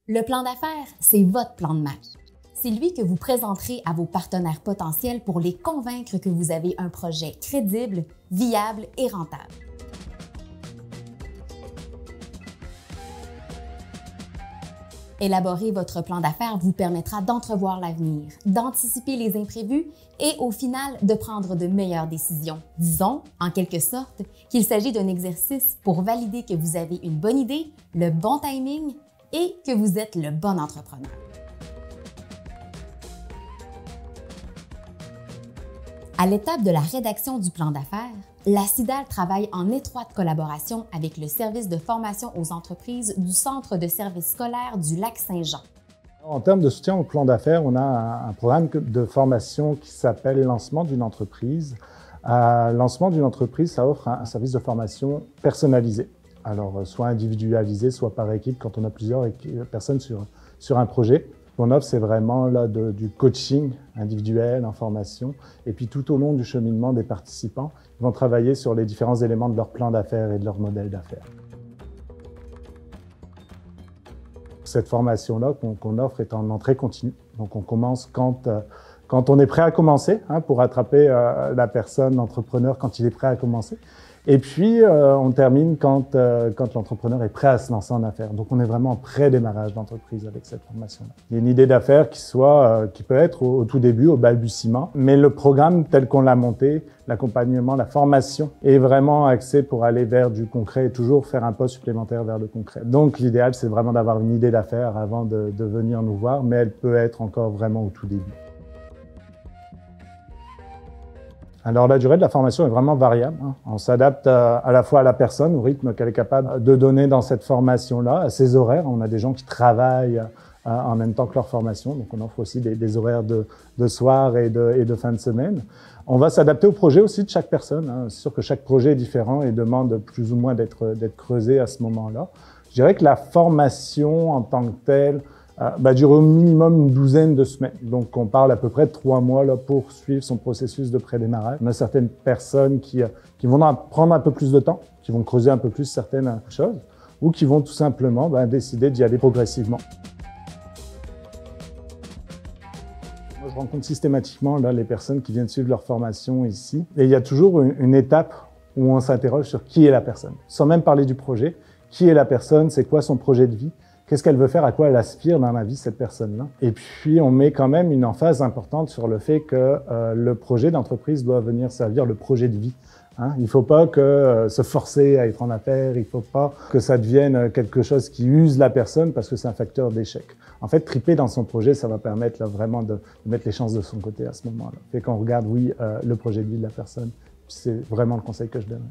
Le plan d'affaires, c'est votre plan de match. C'est lui que vous présenterez à vos partenaires potentiels pour les convaincre que vous avez un projet crédible, viable et rentable. Élaborer votre plan d'affaires vous permettra d'entrevoir l'avenir, d'anticiper les imprévus et au final de prendre de meilleures décisions. Disons, en quelque sorte, qu'il s'agit d'un exercice pour valider que vous avez une bonne idée, le bon timing et que vous êtes le bon entrepreneur. À l'étape de la rédaction du plan d'affaires, la CIDAL travaille en étroite collaboration avec le service de formation aux entreprises du Centre de services scolaires du Lac-Saint-Jean. En termes de soutien au plan d'affaires, on a un programme de formation qui s'appelle Lancement d'une entreprise. Lancement d'une entreprise, ça offre un service de formation personnalisé. Alors, soit individualisé, soit par équipe, quand on a plusieurs personnes sur un projet. Ce qu'on offre, c'est vraiment là, du coaching individuel en formation. Et puis, tout au long du cheminement des participants, ils vont travailler sur les différents éléments de leur plan d'affaires et de leur modèle d'affaires. Cette formation-là qu'on offre est en entrée continue. Donc, on commence quand on est prêt à commencer, pour attraper la personne, l'entrepreneur, quand il est prêt à commencer. Et puis, on termine quand l'entrepreneur est prêt à se lancer en affaires. Donc, on est vraiment en pré-démarrage d'entreprise avec cette formation-là. Il y a une idée d'affaires qui peut être au tout début, au balbutiement, mais le programme tel qu'on l'a monté, l'accompagnement, la formation est vraiment axé pour aller vers du concret et toujours faire un pas supplémentaire vers le concret. Donc, l'idéal, c'est vraiment d'avoir une idée d'affaires avant de venir nous voir, mais elle peut être encore vraiment au tout début. Alors, la durée de la formation est vraiment variable. On s'adapte à la fois à la personne, au rythme qu'elle est capable de donner dans cette formation-là, à ses horaires. On a des gens qui travaillent en même temps que leur formation, donc on offre aussi des horaires de soir et de fin de semaine. On va s'adapter au projet aussi de chaque personne. C'est sûr que chaque projet est différent et demande plus ou moins d'être creusé à ce moment-là. Je dirais que la formation en tant que telle dure au minimum une douzaine de semaines. Donc, on parle à peu près de 3 mois là, pour suivre son processus de prédémarrage. On a certaines personnes qui vont prendre un peu plus de temps, qui vont creuser un peu plus certaines choses, ou qui vont tout simplement décider d'y aller progressivement. Moi, je rencontre systématiquement là, les personnes qui viennent suivre leur formation ici. Et il y a toujours une étape où on s'interroge sur qui est la personne. Sans même parler du projet, qui est la personne, c'est quoi son projet de vie? Qu'est-ce qu'elle veut faire, à quoi elle aspire dans la vie, cette personne-là? Et puis, on met quand même une emphase importante sur le fait que le projet d'entreprise doit venir servir le projet de vie. Il ne faut pas se forcer à être en affaires, il ne faut pas que ça devienne quelque chose qui use la personne parce que c'est un facteur d'échec. En fait, triper dans son projet, ça va permettre là, vraiment de mettre les chances de son côté à ce moment-là. Et qu'on regarde, oui, le projet de vie de la personne, c'est vraiment le conseil que je donne.